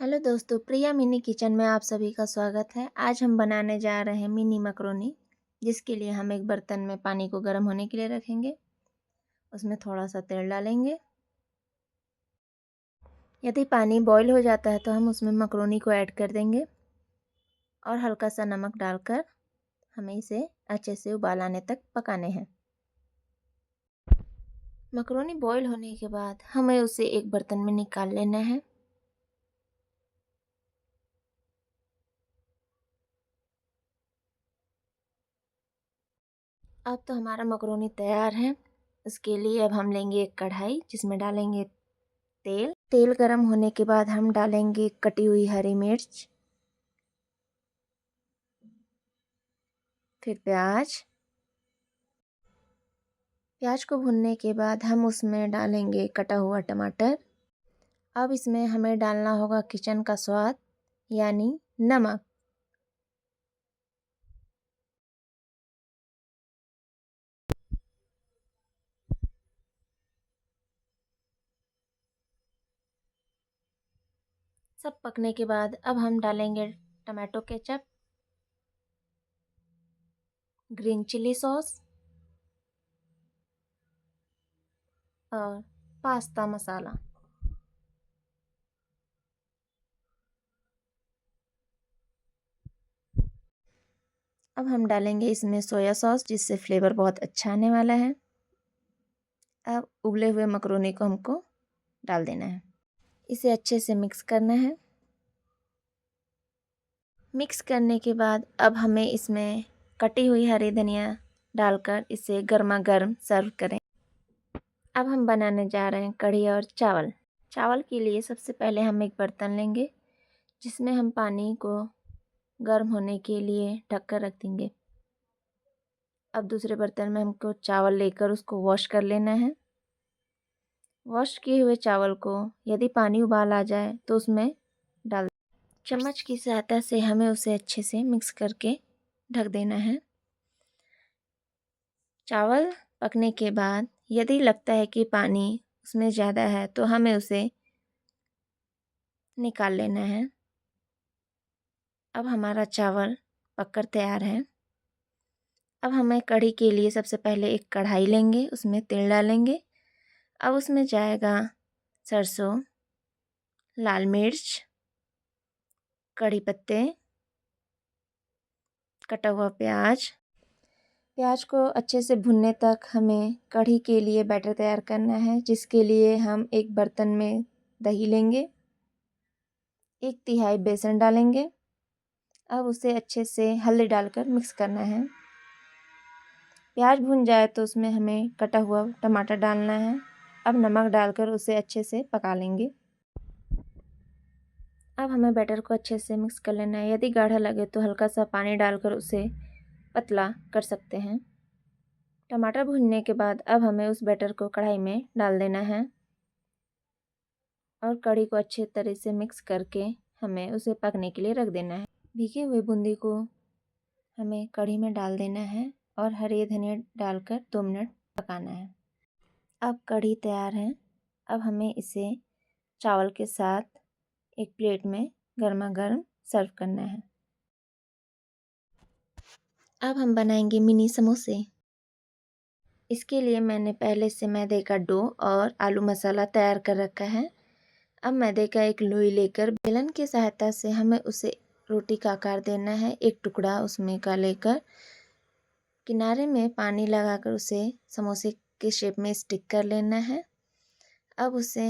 Hello दोस्तों, प्रिया mini kitchen में आप सभी का स्वागत है। आज हम बनाने जा रहे हैं मिनी मकरोनी, जिसके लिए हम एक बर्तन में पानी को गर्म होने के लिए रखेंगे। उसमें थोड़ा सा तेल डालेंगे। यदि पानी बॉईल हो जाता है तो हम उसमें मकरोनी को ऐड कर देंगे और हल्का सा नमक डालकर हमें इसे अच्छे से उबाल आने तक पकाने हैं। मकरोनी बॉईल होने के बाद हमें उसे एक बर्तन में निकाल लेना है। अब तो हमारा मकरोनी तैयार है। इसके लिए अब हम लेंगे एक कढ़ाई, जिसमें डालेंगे तेल गरम होने के बाद हम डालेंगे कटी हुई हरी मिर्च, फिर प्याज को भुनने के बाद हम उसमें डालेंगे कटा हुआ टमाटर। अब इसमें हमें डालना होगा किचन का स्वाद यानी नमक। सब पकने के बाद अब हम डालेंगे tomato ketchup, green chilli sauce और पास्ता मसाला। अब हम डालेंगे इसमें सोया सॉस, जिससे फ्लेवर बहुत अच्छा आने वाला है। अब उबले हुए मकरोनी को हमको डाल देना है। इसे अच्छे से मिक्स करना है। मिक्स करने के बाद अब हमें इसमें कटी हुई हरी धनिया डालकर इसे गर्मा गर्म सर्व करें। अब हम बनाने जा रहे हैं कढ़ी और चावल। चावल के लिए सबसे पहले हम एक बर्तन लेंगे, जिसमें हम पानी को गर्म होने के लिए ढककर रख देंगे। अब दूसरे बर्तन में हमको चावल लेकर उसको वॉश कर लेना है। वॉश किए हुए चावल को यदि पानी उबाल आ जाए तो उसमें डाल चम्मच की सहायता से हमें उसे अच्छे से मिक्स करके ढक देना है। चावल पकने के बाद यदि लगता है कि पानी उसमें ज़्यादा है तो हमें उसे निकाल लेना है। अब हमारा चावल पककर तैयार है। अब हमें कढ़ी के लिए सबसे पहले एक कढ़ाई लेंगे, उसमें तेल डालेंगे। अब उसमें जाएगा सरसों, लाल मिर्च, कड़ी पत्ते, कटा हुआ प्याज को अच्छे से भुनने तक हमें कढ़ी के लिए बैटर तैयार करना है, जिसके लिए हम एक बर्तन में दही लेंगे, 1/3 बेसन डालेंगे। अब उसे अच्छे से हल्दी डालकर मिक्स करना है। प्याज भुन जाए तो उसमें हमें कटा हुआ टमाटर डालना है। अब नमक डालकर उसे अच्छे से पका लेंगे। अब हमें बैटर को अच्छे से मिक्स कर लेना है। यदि गाढ़ा लगे तो हल्का सा पानी डालकर उसे पतला कर सकते हैं। टमाटर भुनने के बाद अब हमें उस बैटर को कढ़ाई में डाल देना है और कढ़ी को अच्छे तरह से मिक्स करके हमें उसे पकने के लिए रख देना है। भीगे हुए बूंदी को हमें कढ़ी में डाल देना है और हरी धनिया डालकर 2 मिनट पकाना है। अब कढ़ी तैयार है। अब हमें इसे चावल के साथ एक प्लेट में गर्मा गर्म सर्व करना है। अब हम बनाएंगे मिनी समोसे। इसके लिए मैंने पहले से मैदे का डो और आलू मसाला तैयार कर रखा है। अब मैदे का एक लोई लेकर बेलन की सहायता से हमें उसे रोटी का आकार देना है। एक टुकड़ा उसमें का लेकर किनारे में पानी लगाकर उसे समोसे के शेप में स्टिक कर लेना है। अब उसे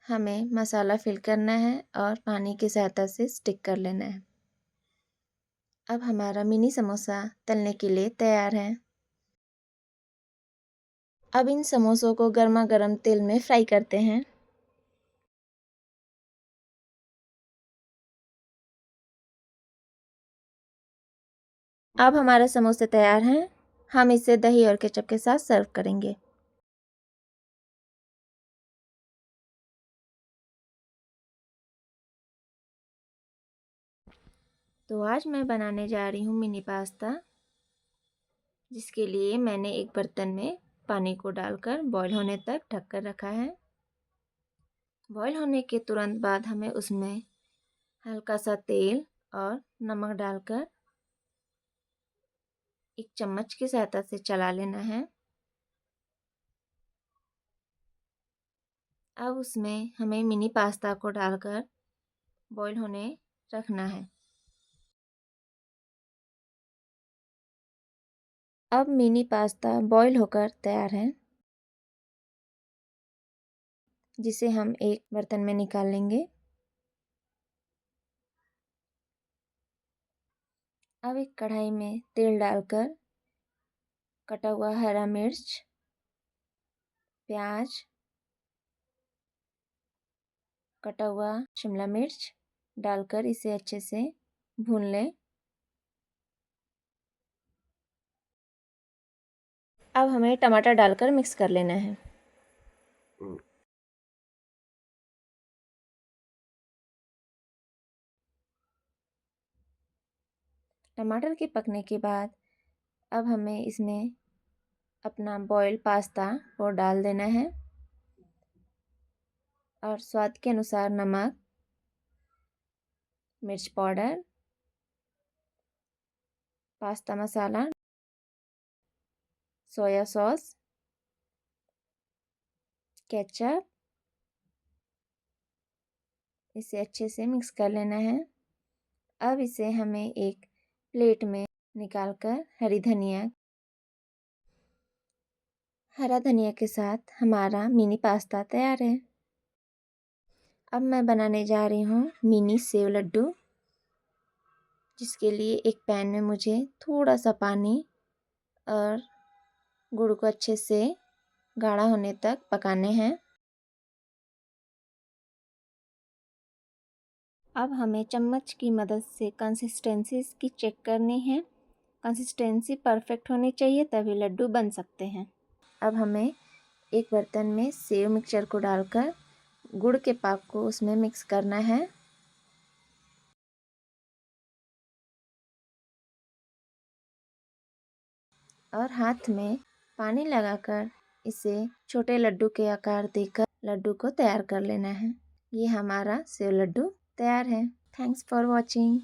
हमें मसाला फिल करना है और पानी की सहायता से स्टिक कर लेना है। अब हमारा मिनी समोसा तलने के लिए तैयार है। अब इन समोसों को गर्मा गर्म तेल में फ्राई करते हैं। अब हमारे समोसे तैयार हैं। हम इसे दही और केचप के साथ सर्व करेंगे। तो आज मैं बनाने जा रही हूँ मिनी पास्ता, जिसके लिए मैंने एक बर्तन में पानी को डालकर बॉईल होने तक ढककर रखा है। बॉईल होने के तुरंत बाद हमें उसमें हल्का सा तेल और नमक डालकर एक चम्मच की सहायता से चला लेना है। अब उसमें हमें मिनी पास्ता को डालकर बॉईल होने रखना है। अब मिनी पास्ता बॉईल होकर तैयार है, जिसे हम एक बर्तन में निकाल लेंगे। अब एक कढ़ाई में तेल डालकर कटा हुआ हरा मिर्च, प्याज, कटा हुआ शिमला मिर्च डालकर इसे अच्छे से भून लें। अब हमें टमाटर डालकर मिक्स कर लेना है। टमाटर के पकने के बाद अब हमें इसमें अपना बॉयल पास्ता को डाल देना है और स्वाद के अनुसार नमक, मिर्च पाउडर, पास्ता मसाला, सोया सॉस, केचप, इसे अच्छे से मिक्स कर लेना है। अब इसे हमें एक प्लेट में निकालकर हरा धनिया के साथ हमारा मिनी पास्ता तैयार है। अब मैं बनाने जा रही हूँ मिनी सेव लड्डू, जिसके लिए एक पैन में मुझे थोड़ा सा पानी और गुड़ को अच्छे से गाढ़ा होने तक पकाने हैं। अब हमें चम्मच की मदद से कंसिस्टेंसी इसकी चेक करनी है। कंसिस्टेंसी परफेक्ट होनी चाहिए, तभी लड्डू बन सकते हैं। अब हमें एक बर्तन में सेव मिक्सचर को डालकर गुड़ के पाक को उसमें मिक्स करना है और हाथ में पानी लगाकर इसे छोटे लड्डू के आकार देकर लड्डू को तैयार कर लेना है। ये हमारा सेव लड्डू तैयार है। Thanks for watching.